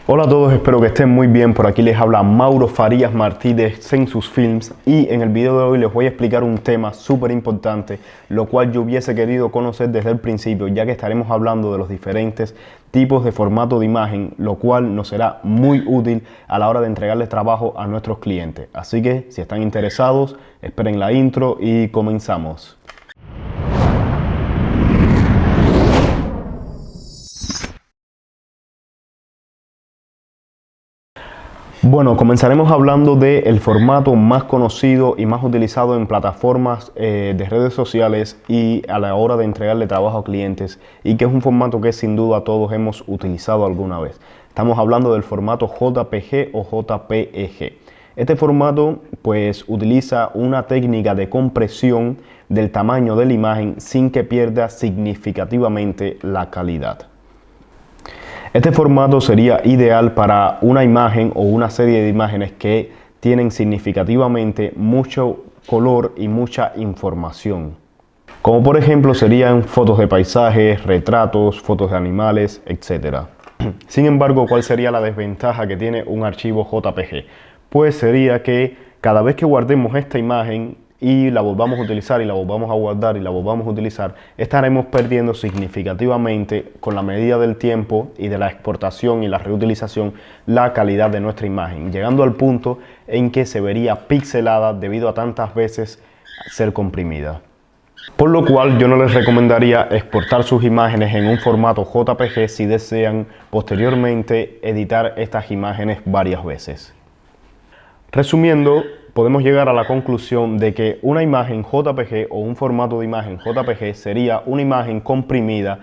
Hola a todos, espero que estén muy bien. Por aquí les habla Mauro Farías Martínez, Census Films, y en el video de hoy les voy a explicar un tema súper importante, lo cual yo hubiese querido conocer desde el principio, ya que estaremos hablando de los diferentes tipos de formato de imagen, lo cual nos será muy útil a la hora de entregarles trabajo a nuestros clientes. Así que si están interesados, esperen la intro y comenzamos. Bueno, comenzaremos hablando del formato más conocido y más utilizado en plataformas de redes sociales y a la hora de entregarle trabajo a clientes, y que es un formato que sin duda todos hemos utilizado alguna vez. Estamos hablando del formato JPG o JPEG. Este formato pues utiliza una técnica de compresión del tamaño de la imagen sin que pierda significativamente la calidad. Este formato sería ideal para una imagen o una serie de imágenes que tienen significativamente mucho color y mucha información. Como por ejemplo serían fotos de paisajes, retratos, fotos de animales, etc. Sin embargo, ¿cuál sería la desventaja que tiene un archivo JPG? Pues sería que cada vez que guardemos esta imagen y la volvamos a utilizar y la volvamos a guardar y la volvamos a utilizar, estaremos perdiendo significativamente, con la medida del tiempo y de la exportación y la reutilización, la calidad de nuestra imagen, llegando al punto en que se vería pixelada debido a tantas veces ser comprimida. Por lo cual yo no les recomendaría exportar sus imágenes en un formato JPG si desean posteriormente editar estas imágenes varias veces. Resumiendo, podemos llegar a la conclusión de que una imagen JPG o un formato de imagen JPG sería una imagen comprimida,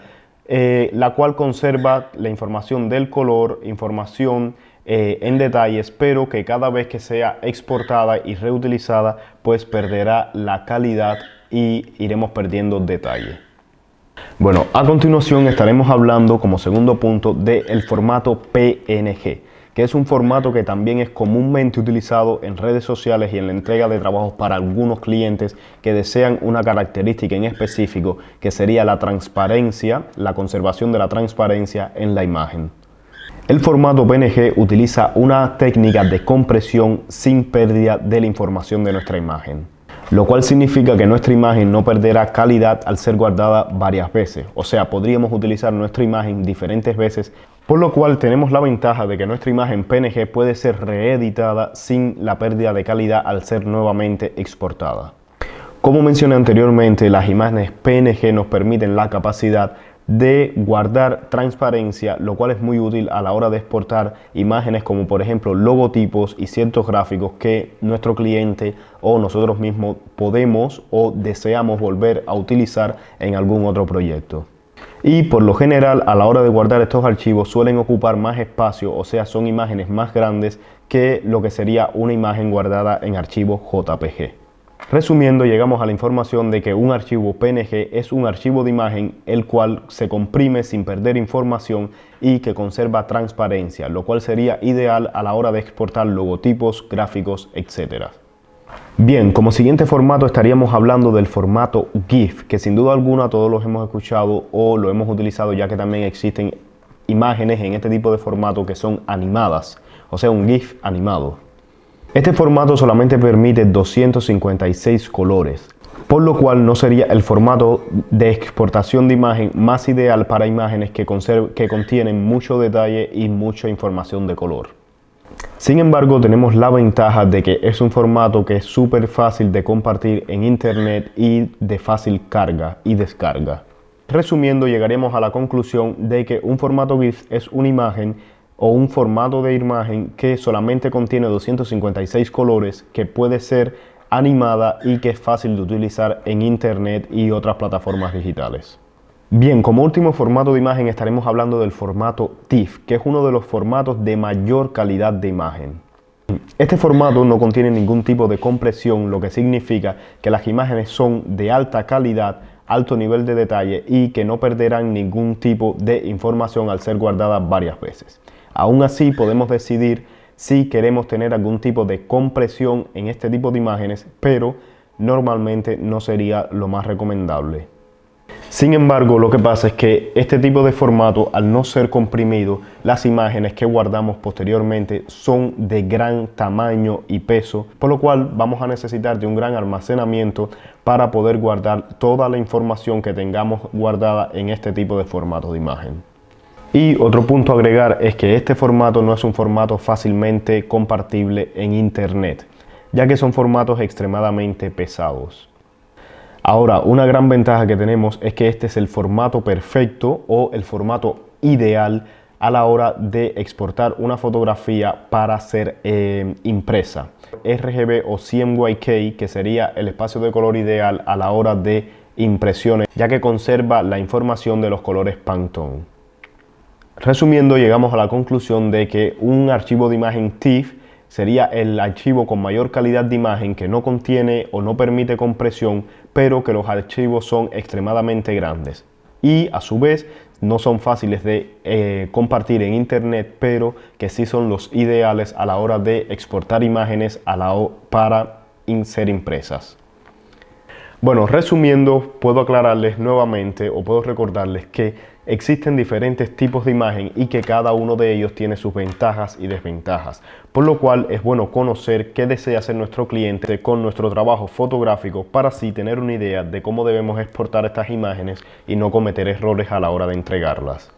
la cual conserva la información del color, información en detalles, pero que cada vez que sea exportada y reutilizada, pues perderá la calidad y iremos perdiendo detalle. Bueno, a continuación estaremos hablando como segundo punto del formato PNG, que es un formato que también es comúnmente utilizado en redes sociales y en la entrega de trabajos para algunos clientes que desean una característica en específico, que sería la transparencia, la conservación de la transparencia en la imagen. El formato PNG utiliza una técnica de compresión sin pérdida de la información de nuestra imagen, lo cual significa que nuestra imagen no perderá calidad al ser guardada varias veces. O sea, podríamos utilizar nuestra imagen diferentes veces, por lo cual tenemos la ventaja de que nuestra imagen PNG puede ser reeditada sin la pérdida de calidad al ser nuevamente exportada. Como mencioné anteriormente, las imágenes PNG nos permiten la capacidad de guardar transparencia, lo cual es muy útil a la hora de exportar imágenes como por ejemplo logotipos y ciertos gráficos que nuestro cliente o nosotros mismos podemos o deseamos volver a utilizar en algún otro proyecto. Y por lo general, a la hora de guardar estos archivos suelen ocupar más espacio, o sea, son imágenes más grandes que lo que sería una imagen guardada en archivo JPG. Resumiendo, llegamos a la información de que un archivo PNG es un archivo de imagen el cual se comprime sin perder información y que conserva transparencia, lo cual sería ideal a la hora de exportar logotipos, gráficos, etc. Bien, como siguiente formato estaríamos hablando del formato GIF, que sin duda alguna todos los hemos escuchado o lo hemos utilizado, ya que también existen imágenes en este tipo de formato que son animadas, o sea, un GIF animado. Este formato solamente permite 256 colores, por lo cual no sería el formato de exportación de imagen más ideal para imágenes que contienen mucho detalle y mucha información de color. Sin embargo, tenemos la ventaja de que es un formato que es súper fácil de compartir en internet y de fácil carga y descarga. Resumiendo, llegaremos a la conclusión de que un formato GIF es una imagen o un formato de imagen que solamente contiene 256 colores, que puede ser animada y que es fácil de utilizar en internet y otras plataformas digitales. Bien, como último formato de imagen estaremos hablando del formato TIFF, que es uno de los formatos de mayor calidad de imagen. Este formato no contiene ningún tipo de compresión, lo que significa que las imágenes son de alta calidad, alto nivel de detalle y que no perderán ningún tipo de información al ser guardadas varias veces. Aún así, podemos decidir si queremos tener algún tipo de compresión en este tipo de imágenes, pero normalmente no sería lo más recomendable. Sin embargo, lo que pasa es que este tipo de formato, al no ser comprimido, las imágenes que guardamos posteriormente son de gran tamaño y peso, por lo cual vamos a necesitar de un gran almacenamiento para poder guardar toda la información que tengamos guardada en este tipo de formato de imagen. Y otro punto a agregar es que este formato no es un formato fácilmente compartible en internet, ya que son formatos extremadamente pesados. Ahora, una gran ventaja que tenemos es que este es el formato perfecto o el formato ideal a la hora de exportar una fotografía para ser impresa. RGB o CMYK, que sería el espacio de color ideal a la hora de impresiones, ya que conserva la información de los colores Pantone. Resumiendo, llegamos a la conclusión de que un archivo de imagen TIFF sería el archivo con mayor calidad de imagen que no contiene o no permite compresión, pero que los archivos son extremadamente grandes y a su vez no son fáciles de compartir en internet, pero que sí son los ideales a la hora de exportar imágenes para ser impresas. Bueno, resumiendo, puedo aclararles nuevamente o puedo recordarles que existen diferentes tipos de imagen y que cada uno de ellos tiene sus ventajas y desventajas, por lo cual es bueno conocer qué desea hacer nuestro cliente con nuestro trabajo fotográfico para así tener una idea de cómo debemos exportar estas imágenes y no cometer errores a la hora de entregarlas.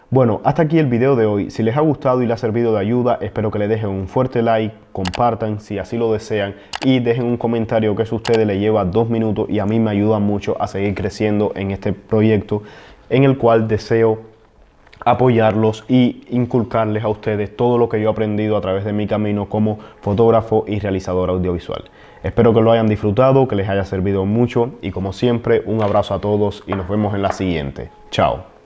Bueno, hasta aquí el video de hoy. Si les ha gustado y les ha servido de ayuda, espero que le dejen un fuerte like, compartan si así lo desean y dejen un comentario que eso a ustedes les lleva 2 minutos y a mí me ayuda mucho a seguir creciendo en este proyecto en el cual deseo apoyarlos y inculcarles a ustedes todo lo que yo he aprendido a través de mi camino como fotógrafo y realizador audiovisual. Espero que lo hayan disfrutado, que les haya servido mucho y como siempre un abrazo a todos y nos vemos en la siguiente. Chao.